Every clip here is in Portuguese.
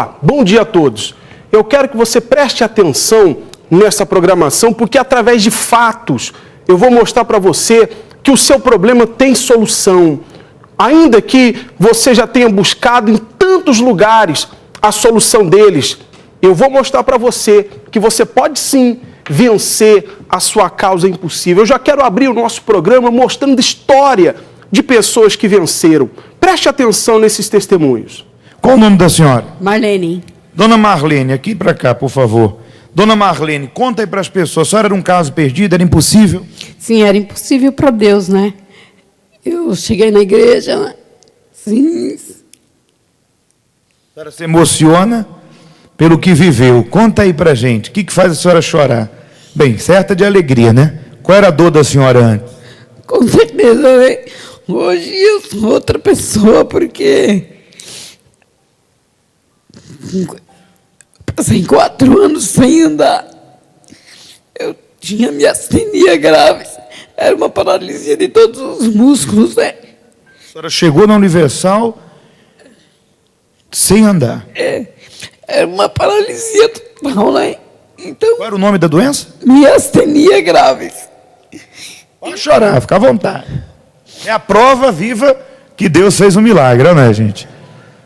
Olá, bom dia a todos. Eu quero que você preste atenção nessa programação, porque através de fatos eu vou mostrar para você que o seu problema tem solução. Ainda que você já tenha buscado em tantos lugares a solução deles, eu vou mostrar para você que você pode sim vencer a sua causa impossível. Eu já quero abrir o nosso programa mostrando história de pessoas que venceram. Preste atenção nesses testemunhos. Qual o nome da senhora? Marlene. Dona Marlene, aqui para cá, por favor. Dona Marlene, conta aí para as pessoas. A senhora era um caso perdido, era impossível? Sim, era impossível para Deus, né? Eu cheguei na igreja, né? Sim. A senhora se emociona pelo que viveu. Conta aí para a gente. O que faz a senhora chorar? Bem, certa de alegria, né? Qual era a dor da senhora antes? Com certeza, né? Hoje eu sou outra pessoa, porque passei 4 anos sem andar. Eu tinha miastenia grave. Era uma paralisia de todos os músculos, né? A senhora chegou na Universal sem andar. Era uma paralisia total, né? Então, Qual era o nome da doença? miastenia grave. Pode chorar, fica à vontade. É a prova viva que Deus fez um milagre, né, gente?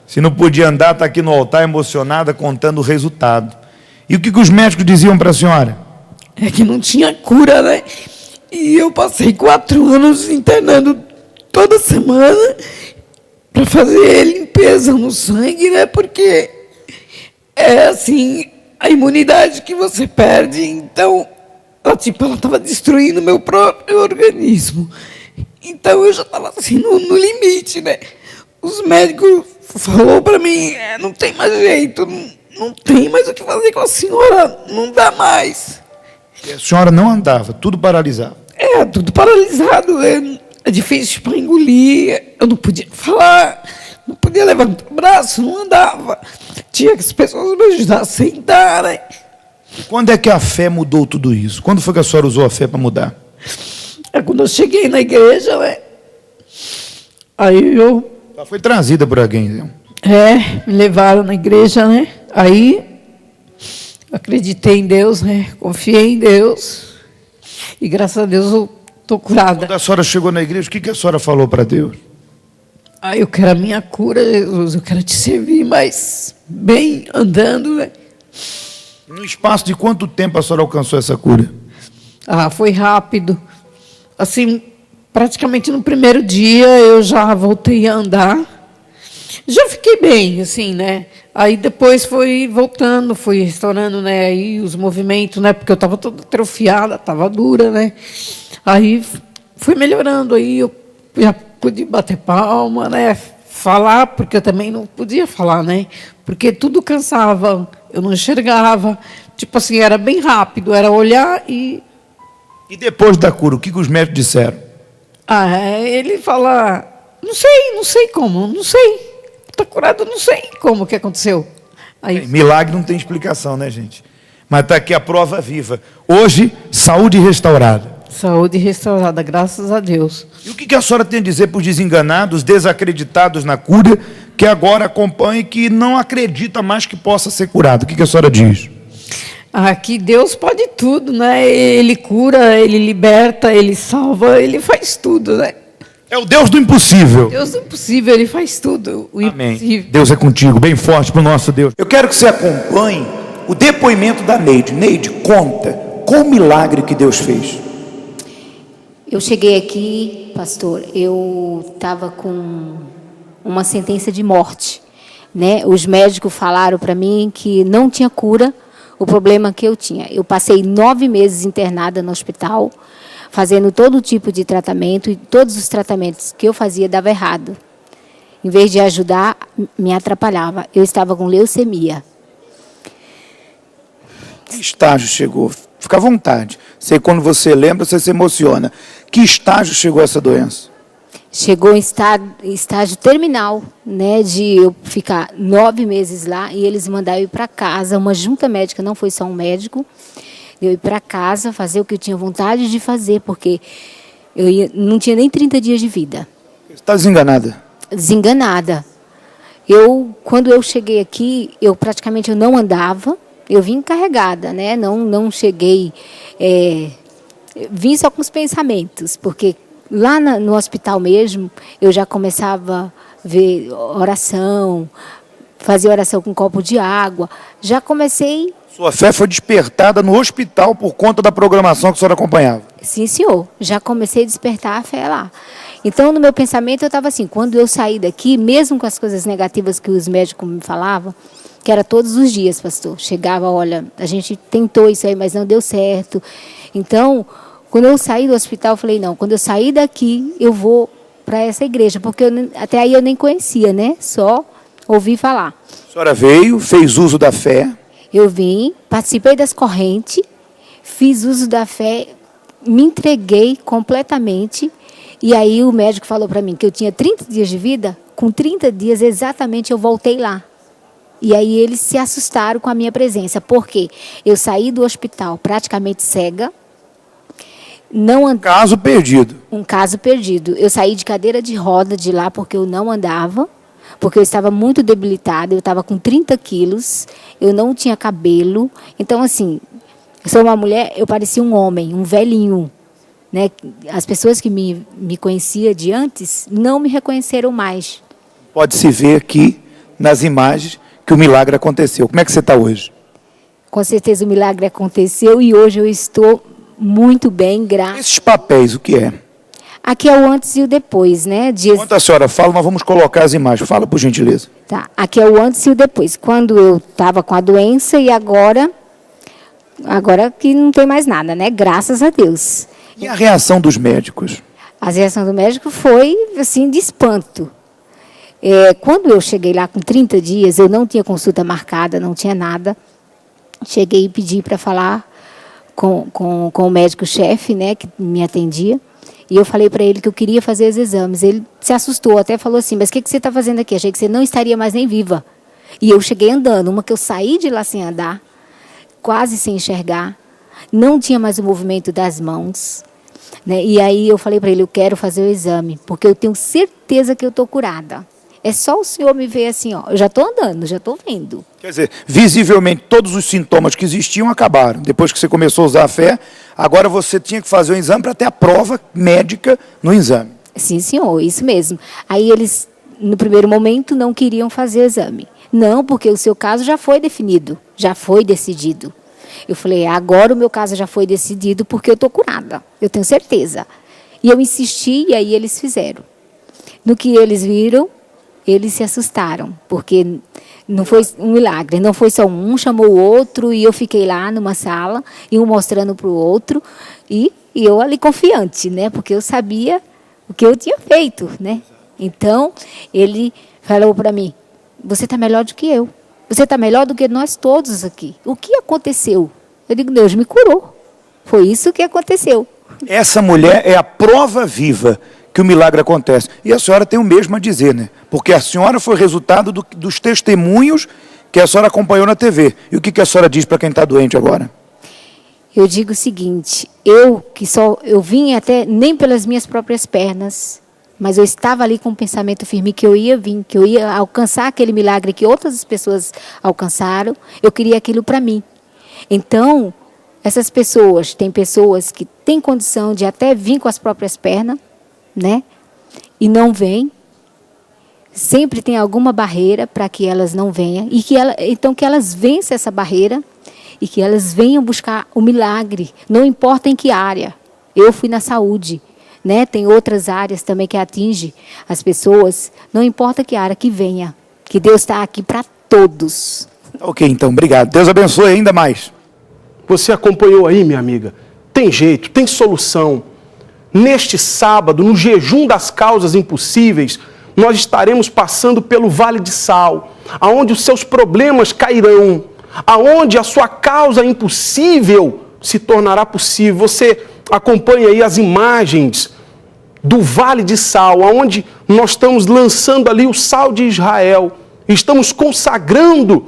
Se não podia andar, está aqui no altar emocionada, contando o resultado. E o que os médicos diziam para a senhora? É que não tinha cura, né? E eu passei 4 anos internando toda semana para fazer limpeza no sangue, né? Porque é assim, a imunidade que você perde. Então, ela estava destruindo o meu próprio organismo. Então, eu já estava assim, no limite, né? Os médicos falaram para mim, não tem mais jeito, não tem mais o que fazer com a senhora, não dá mais. E a senhora não andava, tudo paralisado. Tudo paralisado, é difícil para engolir, eu não podia falar, não podia levantar o braço, não andava. Tinha que as pessoas me ajudar a sentar, né? Quando é que a fé mudou tudo isso? Quando foi que a senhora usou a fé para mudar? É quando eu cheguei na igreja, né? Aí eu... Ela foi trazida por alguém, né? me levaram na igreja, né? Aí, acreditei em Deus, né? Confiei em Deus. E graças a Deus eu estou curada. Quando a senhora chegou na igreja, o que a senhora falou para Deus? Eu quero a minha cura, Jesus. Eu quero te servir, mas bem andando, né? No espaço de quanto tempo a senhora alcançou essa cura? Foi rápido. Assim, praticamente no primeiro dia eu já voltei a andar. Já fiquei bem, assim, né? Aí depois foi voltando, foi restaurando, né? Aí os movimentos, né? Porque eu estava toda atrofiada, estava dura, né? Aí foi melhorando, aí eu já pude bater palma, né? Falar, porque eu também não podia falar, né? Porque tudo cansava, eu não enxergava. Tipo assim, era bem rápido, era olhar e... E depois da cura, o que os médicos disseram? Ele fala, não sei como, não sei. Está curado, não sei como que aconteceu. Aí, milagre não tem explicação, né, gente? Mas está aqui a prova viva. Hoje, saúde restaurada. Saúde restaurada, graças a Deus. E o que a senhora tem a dizer para os desenganados, desacreditados na cura, que agora acompanham e que não acredita mais que possa ser curado? O que a senhora diz? Que Deus pode tudo, né? Ele cura, Ele liberta, Ele salva, Ele faz tudo, né? É o Deus do impossível. Deus do impossível, Ele faz tudo. O Amém. impossível. Deus é contigo, bem forte para o nosso Deus. Eu quero que você acompanhe o depoimento da Neide. Neide, conta qual o milagre que Deus fez. Eu cheguei aqui, pastor, eu estava com uma sentença de morte, né? Os médicos falaram para mim que não tinha cura o problema que eu tinha. Eu passei 9 meses internada no hospital, fazendo todo tipo de tratamento, e todos os tratamentos que eu fazia dava errado. Em vez de ajudar, me atrapalhava. Eu estava com leucemia. Que estágio chegou? Fica à vontade. Sei quando você lembra, você se emociona. Que estágio chegou essa doença? Chegou em estágio terminal, né, de eu ficar 9 meses lá e eles mandaram eu ir para casa. Uma junta médica, não foi só um médico, eu ir para casa fazer o que eu tinha vontade de fazer, porque não tinha nem 30 dias de vida. Você está desenganada? Desenganada. Quando eu cheguei aqui, eu praticamente não andava, eu vim carregada, né? Não cheguei, vim só com os pensamentos, porque lá no hospital mesmo, eu já começava a ver oração, fazer oração com um copo de água, já comecei... Sua fé foi despertada no hospital por conta da programação que a senhora acompanhava? Sim, senhor, já comecei a despertar a fé lá. Então, no meu pensamento, eu estava assim, quando eu saí daqui, mesmo com as coisas negativas que os médicos me falavam, que era todos os dias, pastor, chegava, olha, a gente tentou isso aí, mas não deu certo. Então, quando eu saí do hospital, eu falei, não, quando eu sair daqui, eu vou para essa igreja, porque até aí eu nem conhecia, né? Só ouvi falar. A senhora veio, fez uso da fé. Eu vim, participei das correntes, fiz uso da fé, me entreguei completamente. E aí o médico falou para mim que eu tinha 30 dias de vida. Com 30 dias exatamente eu voltei lá. E aí eles se assustaram com a minha presença. Porque eu saí do hospital praticamente cega. Caso perdido. Um caso perdido. Eu saí de cadeira de roda de lá porque eu não andava. Porque eu estava muito debilitada. Eu estava com 30 quilos. Eu não tinha cabelo. Então, assim, eu sou uma mulher, eu parecia um homem, um velhinho. Né? As pessoas que me conheciam de antes não me reconheceram mais. Pode-se ver aqui, nas imagens, que o milagre aconteceu. Como é que você está hoje? Com certeza o milagre aconteceu e hoje eu estou muito bem, graças. Esses papéis, o que é? Aqui é o antes e o depois, né? Enquanto a senhora fala, nós vamos colocar as imagens. Fala, por gentileza. Tá, aqui é o antes e o depois. Quando eu estava com a doença e agora que não tem mais nada, né? Graças a Deus. E a reação dos médicos? A reação do médico foi, assim, de espanto. Quando eu cheguei lá com 30 dias, eu não tinha consulta marcada, não tinha nada. Cheguei e pedi para falar com o médico-chefe, né, que me atendia. E eu falei para ele que eu queria fazer os exames. Ele se assustou, até falou assim, mas o que você está fazendo aqui? Achei que você não estaria mais nem viva. E eu cheguei andando, uma que eu saí de lá sem andar, quase sem enxergar. Não tinha mais o movimento das mãos, né? E aí eu falei para ele, eu quero fazer o exame, porque eu tenho certeza que eu estou curada. É só o senhor me ver assim, ó, eu já estou andando, já estou vendo. Quer dizer, visivelmente todos os sintomas que existiam acabaram. Depois que você começou a usar a fé, agora você tinha que fazer o exame para ter a prova médica no exame. Sim, senhor, isso mesmo. Aí eles, no primeiro momento, não queriam fazer o exame. Não, porque o seu caso já foi definido, já foi decidido. Eu falei, agora o meu caso já foi decidido porque eu estou curada, eu tenho certeza. E eu insisti e aí eles fizeram. No que eles viram, eles se assustaram, porque não foi um milagre, não foi só um chamou o outro e eu fiquei lá numa sala, e um mostrando para o outro, e eu ali confiante, né? Porque eu sabia o que eu tinha feito, né? Então, ele falou para mim, você está melhor do que eu. Você está melhor do que nós todos aqui. O que aconteceu? Eu digo, Deus me curou. Foi isso que aconteceu. Essa mulher é a prova viva que o milagre acontece. E a senhora tem o mesmo a dizer, né? Porque a senhora foi resultado dos testemunhos que a senhora acompanhou na TV. E o que a senhora diz para quem está doente agora? Eu digo o seguinte, eu vim até nem pelas minhas próprias pernas, mas eu estava ali com um pensamento firme que eu ia vir, que eu ia alcançar aquele milagre que outras pessoas alcançaram. Eu queria aquilo para mim. Então, essas pessoas, tem pessoas que têm condição de até vir com as próprias pernas, né? E não vêm. Sempre tem alguma barreira para que elas não venham. Então, que elas vençam essa barreira e que elas venham buscar o milagre. Não importa em que área. Eu fui na saúde. Né? Tem outras áreas também que atinge as pessoas. Não importa que área que venha, que Deus está aqui para todos. Ok, então, obrigado. Deus abençoe ainda mais. Você acompanhou aí, minha amiga? Tem jeito, tem solução. Neste sábado, no jejum das causas impossíveis, nós estaremos passando pelo Vale de Sal, aonde os seus problemas cairão, aonde a sua causa impossível se tornará possível. Você acompanha aí as imagens do Vale de Sal, onde nós estamos lançando ali o sal de Israel, estamos consagrando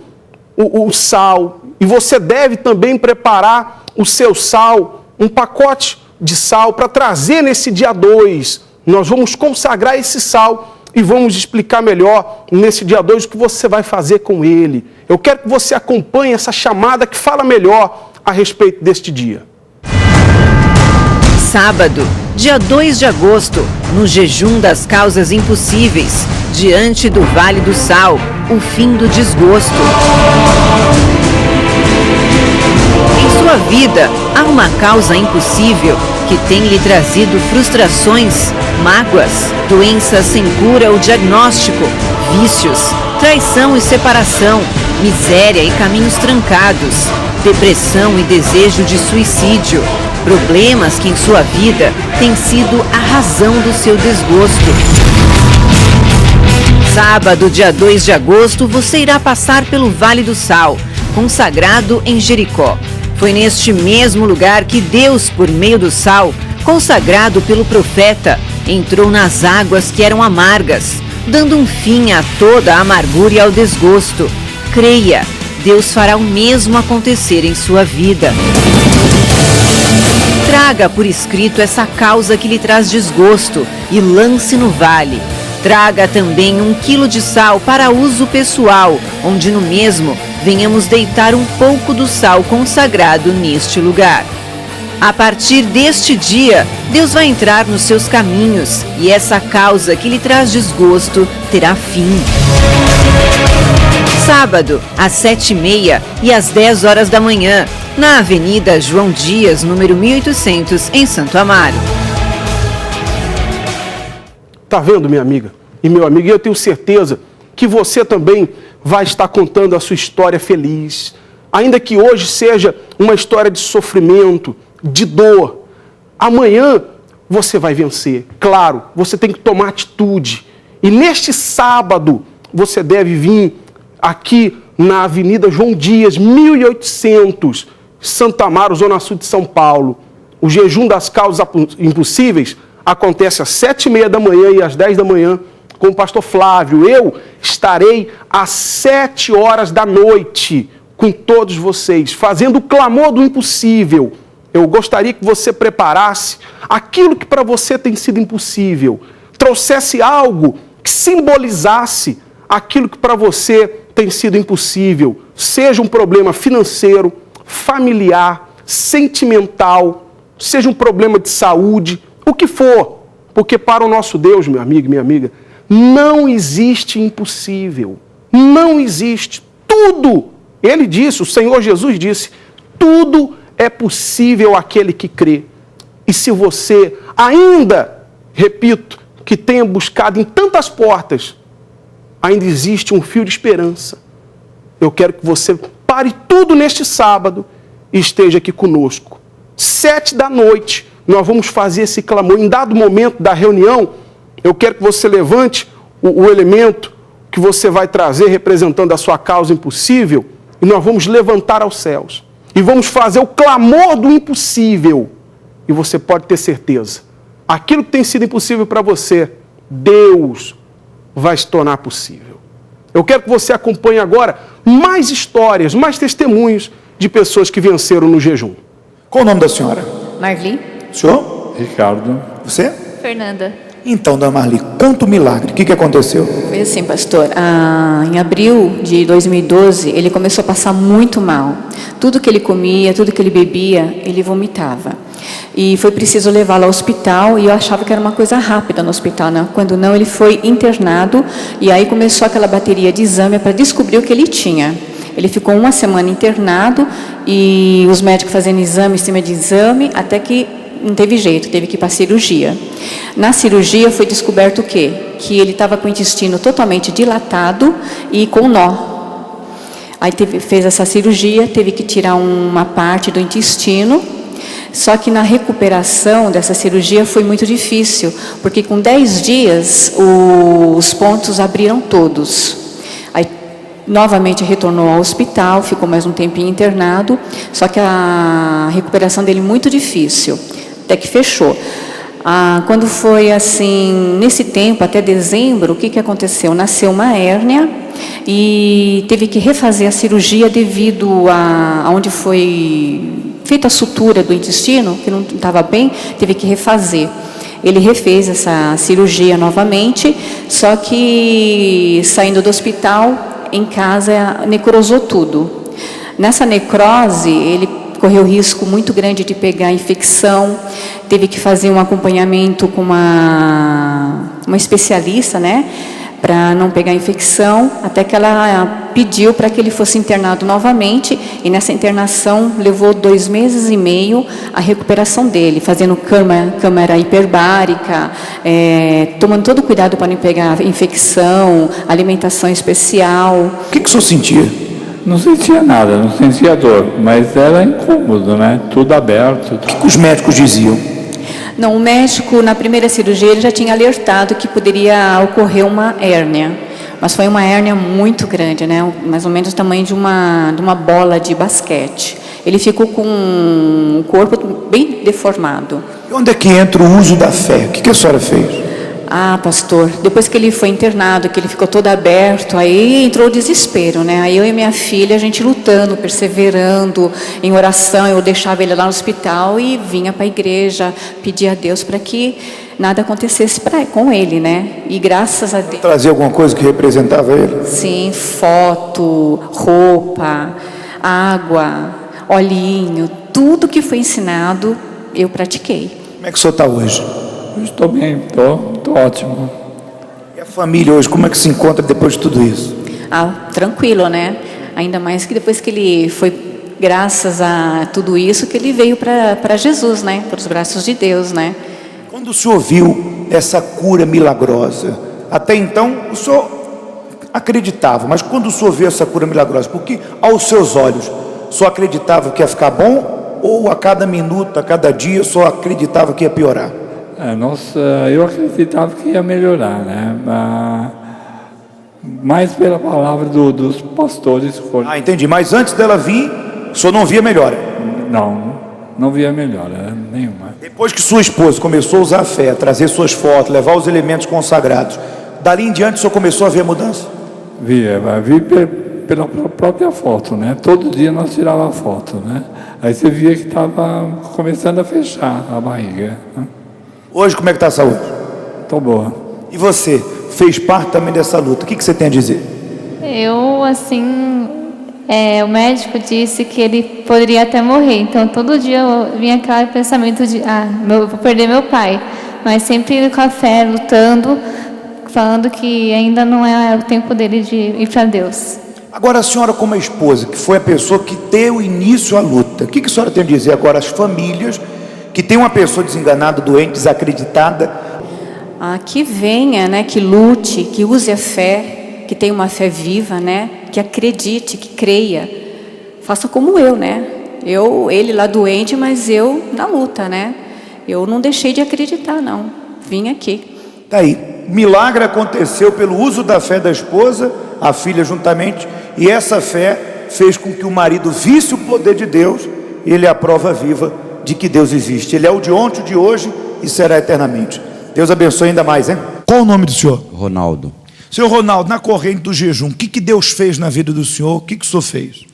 o sal, e você deve também preparar o seu sal, um pacote de sal para trazer nesse dia 2. Nós vamos consagrar esse sal e vamos explicar melhor nesse dia 2 o que você vai fazer com ele. Eu quero que você acompanhe essa chamada que fala melhor a respeito deste dia. Sábado, dia 2 de agosto, no jejum das causas impossíveis, diante do Vale do Sal, o fim do desgosto. Em sua vida, há uma causa impossível que tem lhe trazido frustrações, mágoas, doenças sem cura ou diagnóstico, vícios, traição e separação, miséria e caminhos trancados, depressão e desejo de suicídio, problemas que em sua vida têm sido a razão do seu desgosto. Sábado, dia 2 de agosto, você irá passar pelo Vale do Sal, consagrado em Jericó. Foi neste mesmo lugar que Deus, por meio do sal, consagrado pelo profeta, entrou nas águas que eram amargas, dando um fim a toda a amargura e ao desgosto. Creia, Deus fará o mesmo acontecer em sua vida. Traga por escrito essa causa que lhe traz desgosto e lance no vale. Traga também 1 quilo de sal para uso pessoal, onde no mesmo venhamos deitar um pouco do sal consagrado neste lugar. A partir deste dia, Deus vai entrar nos seus caminhos e essa causa que lhe traz desgosto terá fim. Sábado, às 7h30 e às 10 horas da manhã, na Avenida João Dias, número 1800, em Santo Amaro. Tá vendo, minha amiga e meu amigo? E eu tenho certeza que você também vai estar contando a sua história feliz. Ainda que hoje seja uma história de sofrimento, de dor, amanhã você vai vencer. Claro, você tem que tomar atitude. E neste sábado, você deve vir aqui na Avenida João Dias, 1800, Santo Amaro, Zona Sul de São Paulo. O jejum das causas impossíveis acontece às 7h30 da manhã e às 10 da manhã com o pastor Flávio. Eu estarei às 7 horas da noite com todos vocês, fazendo o clamor do impossível. Eu gostaria que você preparasse aquilo que para você tem sido impossível, trouxesse algo que simbolizasse aquilo que para você tem sido impossível, seja um problema financeiro, familiar, sentimental, seja um problema de saúde, o que for, porque para o nosso Deus, meu amigo e minha amiga, não existe impossível, não existe, tudo, ele disse, o Senhor Jesus disse, tudo é possível àquele que crê. E se você ainda, repito, que tenha buscado em tantas portas, ainda existe um fio de esperança. Eu quero que você pare tudo neste sábado e esteja aqui conosco. 7 da noite, nós vamos fazer esse clamor. Em dado momento da reunião, eu quero que você levante o elemento que você vai trazer representando a sua causa impossível e nós vamos levantar aos céus. E vamos fazer o clamor do impossível. E você pode ter certeza, aquilo que tem sido impossível para você, Deus vai se tornar possível. Eu quero que você acompanhe agora mais histórias, mais testemunhos de pessoas que venceram no jejum. Qual o nome da senhora? Marli. O senhor? Ricardo. Você? Fernanda. Então, dona Marli, conta o milagre. O que aconteceu? Foi assim, pastor. Em abril de 2012, ele começou a passar muito mal. Tudo que ele comia, tudo que ele bebia, ele vomitava. E foi preciso levá-lo ao hospital, e eu achava que era uma coisa rápida no hospital, né? Quando não, ele foi internado, e aí começou aquela bateria de exame para descobrir o que ele tinha. Ele ficou 1 semana internado, e os médicos fazendo exame em cima de exame, até que não teve jeito, teve que ir para a cirurgia. Na cirurgia foi descoberto o quê? Que ele estava com o intestino totalmente dilatado e com nó. Aí fez essa cirurgia, teve que tirar uma parte do intestino, só que na recuperação dessa cirurgia foi muito difícil, porque com 10 dias os pontos abriram todos. Aí novamente retornou ao hospital, ficou mais um tempinho internado, só que a recuperação dele muito difícil, até que fechou. Quando foi assim, nesse tempo, até dezembro, o que aconteceu? Nasceu uma hérnia e teve que refazer a cirurgia devido a onde foi feita a sutura do intestino, que não estava bem, teve que refazer. Ele refez essa cirurgia novamente, só que saindo do hospital, em casa, necrosou tudo. Nessa necrose, ele correu risco muito grande de pegar infecção, teve que fazer um acompanhamento com uma especialista, né, para não pegar infecção, até que ela pediu para que ele fosse internado novamente, e nessa internação levou 2 meses e meio a recuperação dele, fazendo câmara hiperbárica, tomando todo o cuidado para não pegar infecção, alimentação especial. O que o senhor sentia? Não sentia nada, não sentia dor, mas era incômodo, né? Tudo aberto. O que os médicos diziam? Não, o médico, na primeira cirurgia, ele já tinha alertado que poderia ocorrer uma hérnia. Mas foi uma hérnia muito grande, né? Mais ou menos o tamanho de uma bola de basquete. Ele ficou com o corpo bem deformado. E onde é que entra o uso da fé? O que a senhora fez? Ah, pastor, depois que ele foi internado, que ele ficou todo aberto, aí entrou o desespero, né? Aí eu e minha filha, a gente lutando, perseverando em oração. Eu deixava ele lá no hospital e vinha para a igreja, pedia a Deus para que nada acontecesse com ele, né? E graças a Deus... Trazia alguma coisa que representava ele? Sim, foto, roupa, água, olhinho, tudo que foi ensinado, eu pratiquei. Como é que o senhor está hoje? Estou bem, estou ótimo. E a família hoje, como é que se encontra depois de tudo isso? Ah, tranquilo, né? Ainda mais que depois que ele foi, graças a tudo isso, que ele veio para Jesus, né? Para os braços de Deus, né? Quando o senhor viu essa cura milagrosa, até então o senhor acreditava, mas quando o senhor viu essa cura milagrosa, porque aos seus olhos, o senhor acreditava que ia ficar bom, ou a cada minuto, a cada dia, o senhor acreditava que ia piorar? Eu acreditava que ia melhorar, né? Mais pela palavra dos pastores. Ah, entendi. Mas antes dela vir, o senhor não via melhora? Não via melhora nenhuma. Depois que sua esposa começou a usar a fé, trazer suas fotos, levar os elementos consagrados, dali em diante o senhor começou a ver mudança? Vi pela própria foto, né? Todo dia nós tirava a foto, né? Aí você via que estava começando a fechar a barriga, né? Hoje, como é que está a saúde? Estou boa. E você, fez parte também dessa luta, o que você tem a dizer? Eu, o médico disse que ele poderia até morrer, então todo dia eu vinha aquele pensamento de, eu vou perder meu pai, mas sempre indo com a fé, lutando, falando que ainda não é o tempo dele de ir para Deus. Agora a senhora, como a esposa, que foi a pessoa que deu início à luta, o que a senhora tem a dizer agora às famílias que tem uma pessoa desenganada, doente, desacreditada? Que venha, né, que lute, que use a fé, que tenha uma fé viva, né, que acredite, que creia. Faça como eu, né? Ele lá doente, mas eu na luta, né? Eu não deixei de acreditar, não. Vim aqui. Tá aí. Milagre aconteceu pelo uso da fé da esposa, a filha juntamente, e essa fé fez com que o marido visse o poder de Deus. Ele é a prova viva de que Deus existe. Ele é o de ontem, o de hoje e será eternamente. Deus abençoe ainda mais, hein? Qual o nome do senhor? Ronaldo. Senhor Ronaldo, na corrente do jejum, o que Deus fez na vida do senhor? O que o senhor fez?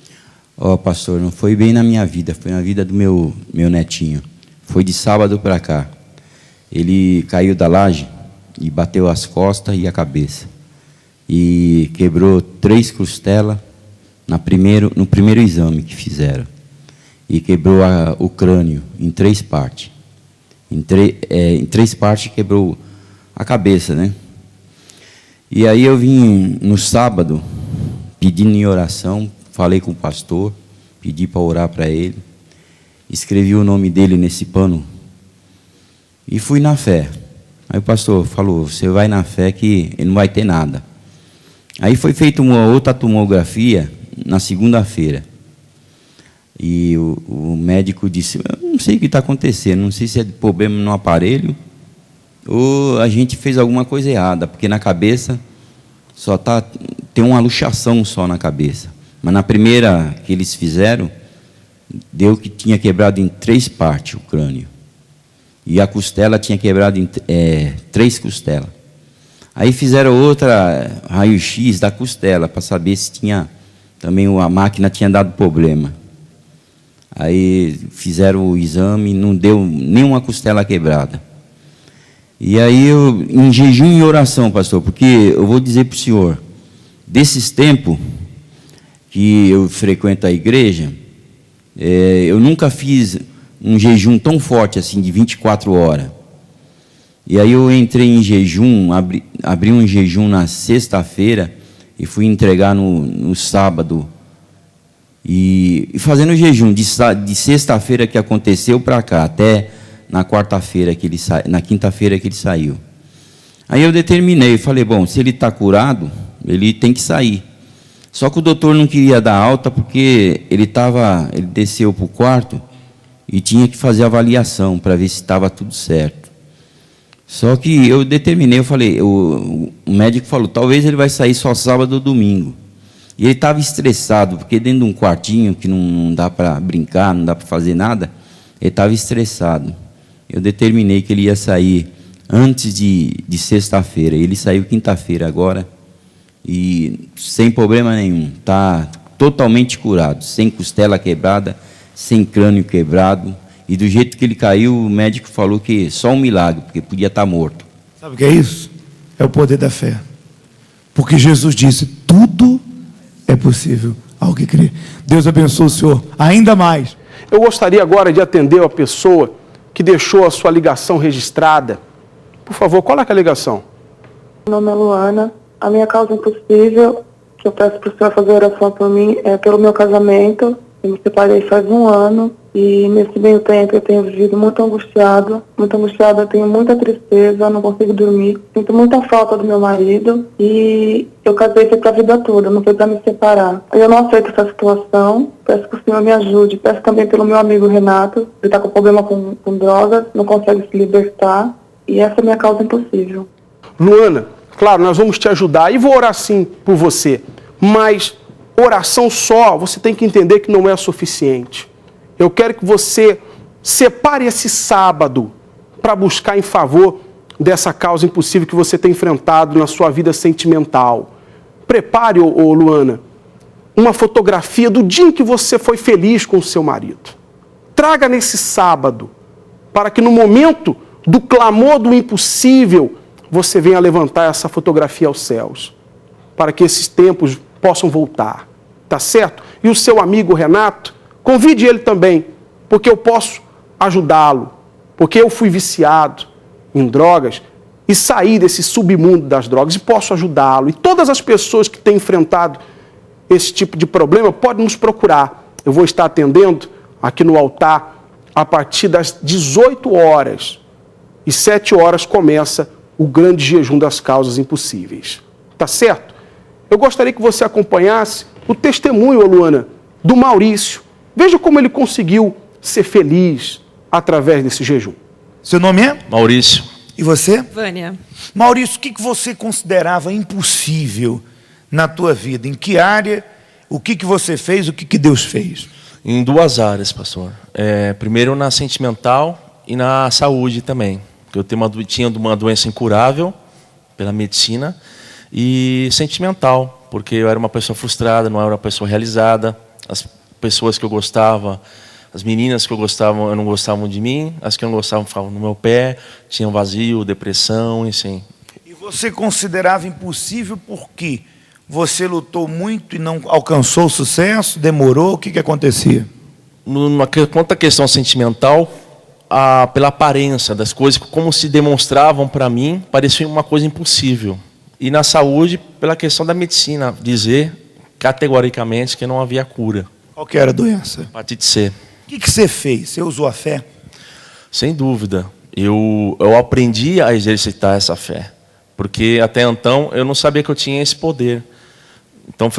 Pastor, não foi bem na minha vida, foi na vida do meu netinho. Foi de sábado para cá. Ele caiu da laje e bateu as costas e a cabeça. E quebrou 3 costelas no primeiro exame que fizeram. E quebrou o crânio em 3 partes. Em 3 partes quebrou a cabeça, né? E aí eu vim no sábado, pedindo em oração, falei com o pastor, pedi para orar para ele, escrevi o nome dele nesse pano e fui na fé. Aí o pastor falou, você vai na fé que ele não vai ter nada. Aí foi feita uma outra tomografia na segunda-feira. E o médico disse, eu não sei o que está acontecendo, não sei se é problema no aparelho ou a gente fez alguma coisa errada, porque na cabeça tem uma luxação só na cabeça. Mas na primeira que eles fizeram, deu que tinha quebrado em 3 partes o crânio. E a costela tinha quebrado em 3 costelas. Aí fizeram outra raio-x da costela, para saber se tinha, também a máquina tinha dado problema. Aí fizeram o exame, não deu nenhuma costela quebrada. E aí eu, em jejum e oração, pastor, porque eu vou dizer para o senhor, desses tempos que eu frequento a igreja, eu nunca fiz um jejum tão forte assim, de 24 horas. E aí eu entrei em jejum, abri um jejum na sexta-feira e fui entregar no sábado. E fazendo jejum de sexta-feira que aconteceu para cá, até na quarta-feira que ele na quinta-feira que ele saiu. Aí eu determinei, falei, bom, se ele está curado, ele tem que sair. Só que o doutor não queria dar alta porque ele desceu para o quarto e tinha que fazer avaliação para ver se estava tudo certo. Só que eu determinei, eu falei, o médico falou, talvez ele vai sair só sábado ou domingo. E ele estava estressado, porque dentro de um quartinho que não dá para brincar, não dá para fazer nada, ele estava estressado. Eu determinei que ele ia sair antes de sexta-feira. Ele saiu quinta-feira agora e sem problema nenhum. Está totalmente curado, sem costela quebrada, sem crânio quebrado. E do jeito que ele caiu, o médico falou que só um milagre, porque podia estar morto. Sabe o que é isso? É o poder da fé. Porque Jesus disse, tudo é possível ao que crê. Deus abençoe o senhor ainda mais. Eu gostaria agora de atender a pessoa que deixou a sua ligação registrada. Por favor, qual é a ligação? Meu nome é Luana. A minha causa impossível, que eu peço para o senhor fazer oração por mim, é pelo meu casamento. Eu me separei faz 1 ano e nesse meio tempo eu tenho vivido muito angustiada, eu tenho muita tristeza, não consigo dormir, sinto muita falta do meu marido e eu casei para a vida toda, não foi para me separar. Eu não aceito essa situação, peço que o senhor me ajude, peço também pelo meu amigo Renato, ele está com problema com drogas, não consegue se libertar e essa é a minha causa impossível. Luana, claro, nós vamos te ajudar e vou orar sim por você, mas oração só, você tem que entender que não é suficiente. Eu quero que você separe esse sábado para buscar em favor dessa causa impossível que você tem enfrentado na sua vida sentimental. Prepare, Luana, uma fotografia do dia em que você foi feliz com o seu marido. Traga nesse sábado, para que no momento do clamor do impossível, você venha levantar essa fotografia aos céus, para que esses tempos possam voltar, tá certo? E o seu amigo Renato, convide ele também, porque eu posso ajudá-lo, porque eu fui viciado em drogas e saí desse submundo das drogas e posso ajudá-lo. E todas as pessoas que têm enfrentado esse tipo de problema podem nos procurar. Eu vou estar atendendo aqui no altar a partir das 18 horas e 7 horas começa o grande jejum das causas impossíveis, tá certo? Eu gostaria que você acompanhasse o testemunho, Luana, do Maurício. Veja como ele conseguiu ser feliz através desse jejum. Seu nome é? Maurício. E você? Vânia. Maurício, o que você considerava impossível na tua vida? Em que área? O que você fez? O que Deus fez? Em 2 áreas, pastor. Primeiro na sentimental e na saúde também. Eu tinha uma doença incurável pela medicina e sentimental, porque eu era uma pessoa frustrada, não era uma pessoa realizada. As pessoas que eu gostava, as meninas que eu gostava, não gostavam de mim. As que eu não gostava ficavam no meu pé, tinham vazio, depressão, assim. E você considerava impossível porque você lutou muito e não alcançou sucesso? Demorou? O que acontecia? Quanto à questão sentimental, pela aparência das coisas, como se demonstravam para mim, parecia uma coisa impossível. E na saúde, pela questão da medicina, dizer categoricamente que não havia cura. Qual que era a doença? Hepatite C. O que você fez? Você usou a fé? Sem dúvida. Eu aprendi a exercitar essa fé. Porque até então eu não sabia que eu tinha esse poder. Então,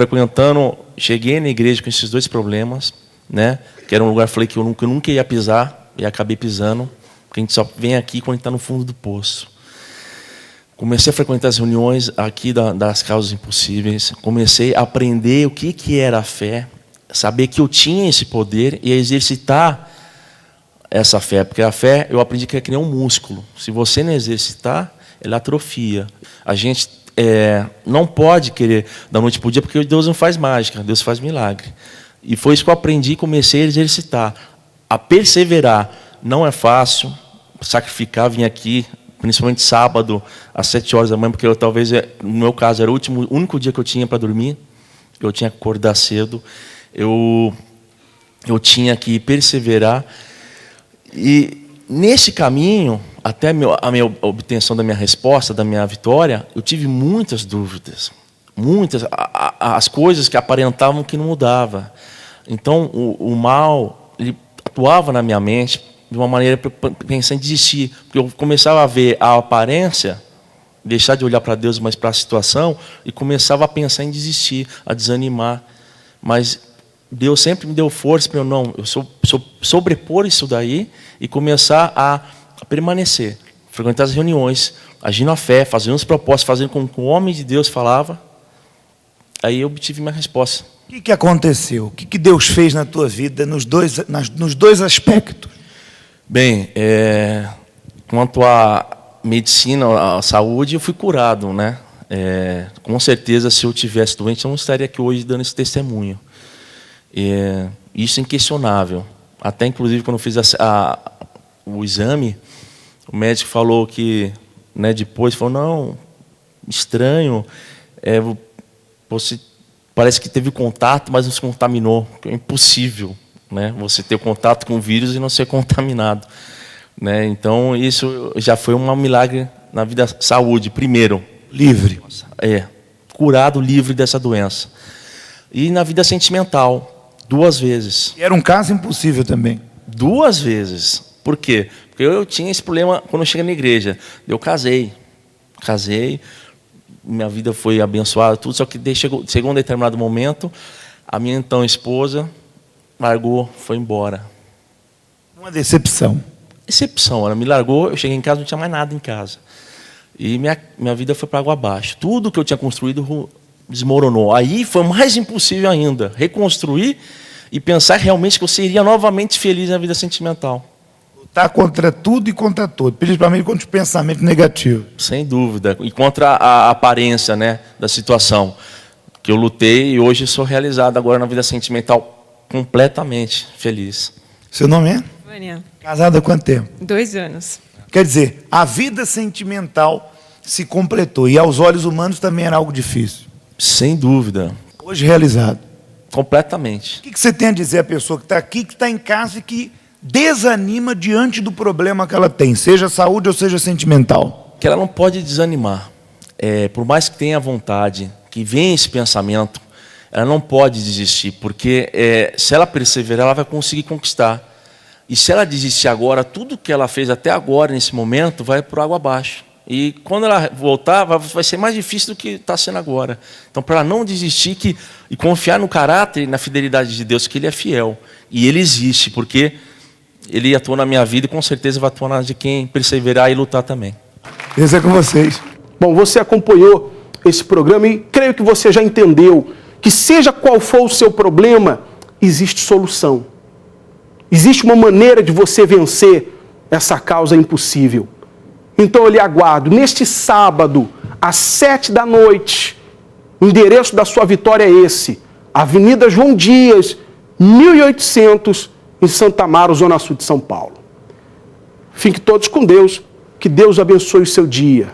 cheguei na igreja com esses 2 problemas, né? Que era um lugar, falei que eu nunca ia pisar, e acabei pisando, porque a gente só vem aqui quando a gente está no fundo do poço. Comecei a frequentar as reuniões aqui das causas impossíveis, comecei a aprender o que era a fé, saber que eu tinha esse poder e exercitar essa fé, porque a fé eu aprendi que é que nem um músculo. Se você não exercitar, ela atrofia. A gente não pode querer da noite para o dia, porque Deus não faz mágica, Deus faz milagre. E foi isso que eu aprendi e comecei a exercitar, a perseverar. Não é fácil sacrificar, vir aqui principalmente sábado, às 7 horas da manhã, porque talvez, no meu caso, era o único dia que eu tinha para dormir. Eu tinha que acordar cedo. Eu tinha que perseverar. E nesse caminho, até a minha obtenção da minha resposta, da minha vitória, eu tive muitas dúvidas. Muitas. As coisas que aparentavam que não mudava. Então, o mal, ele atuava na minha mente de uma maneira para pensar em desistir. Porque eu começava a ver a aparência, deixar de olhar para Deus, mas para a situação, e começava a pensar em desistir, a desanimar. Mas Deus sempre me deu força para eu sobrepor isso daí e começar a permanecer, frequentar as reuniões, agindo a fé, fazendo os propósitos, fazendo como o homem de Deus falava. Aí eu obtive minha resposta. O que aconteceu? O que Deus fez na tua vida nos dois aspectos? Bem, quanto à medicina, à saúde, eu fui curado, né? Com certeza, se eu tivesse doente, eu não estaria aqui hoje dando esse testemunho. Isso é inquestionável. Até, inclusive, quando eu fiz o exame, o médico falou que, né, depois, falou, não, estranho, você parece que teve contato, mas não se contaminou. É impossível, né, você ter contato com o vírus e não ser contaminado. Né? Então, isso já foi um milagre na vida da saúde, primeiro. Livre. Curado, livre dessa doença. E na vida sentimental, 2 vezes. E era um caso impossível também. 2 vezes. Por quê? Porque eu tinha esse problema quando eu cheguei na igreja. Eu casei, minha vida foi abençoada, tudo, só que chegou um determinado momento, a minha então esposa largou, foi embora. Uma decepção. Ela me largou, eu cheguei em casa, não tinha mais nada em casa. E minha vida foi para água abaixo. Tudo que eu tinha construído desmoronou. Aí foi mais impossível ainda reconstruir e pensar realmente que eu seria novamente feliz na vida sentimental. Lutar contra tudo e contra todo, principalmente contra os pensamentos negativos. Sem dúvida. E contra a aparência, né, da situação. Que eu lutei e hoje sou realizado agora na vida sentimental completamente feliz. Seu nome é? Vânia. Casada há quanto tempo? 2 anos. Quer dizer, a vida sentimental se completou e aos olhos humanos também era algo difícil. Sem dúvida. Hoje realizado. Completamente. O que você tem a dizer à pessoa que está aqui, que está em casa e que desanima diante do problema que ela tem, seja saúde ou seja sentimental? Que ela não pode desanimar. Por mais que tenha vontade, que venha esse pensamento, ela não pode desistir, porque se ela perseverar, ela vai conseguir conquistar. E se ela desistir agora, tudo que ela fez até agora, nesse momento, vai por água abaixo. E quando ela voltar, vai ser mais difícil do que está sendo agora. Então, para ela não desistir e confiar no caráter e na fidelidade de Deus, que Ele é fiel. E Ele existe, porque Ele atua na minha vida e com certeza vai atuar na de quem perseverar e lutar também. Deus é com vocês. Bom, você acompanhou esse programa e creio que você já entendeu que seja qual for o seu problema, existe solução. Existe uma maneira de você vencer essa causa impossível. Então eu lhe aguardo neste sábado, às 7 da noite. O endereço da sua vitória é esse. Avenida João Dias, 1800, em Santa Amaro, Zona Sul de São Paulo. Fiquem todos com Deus. Que Deus abençoe o seu dia.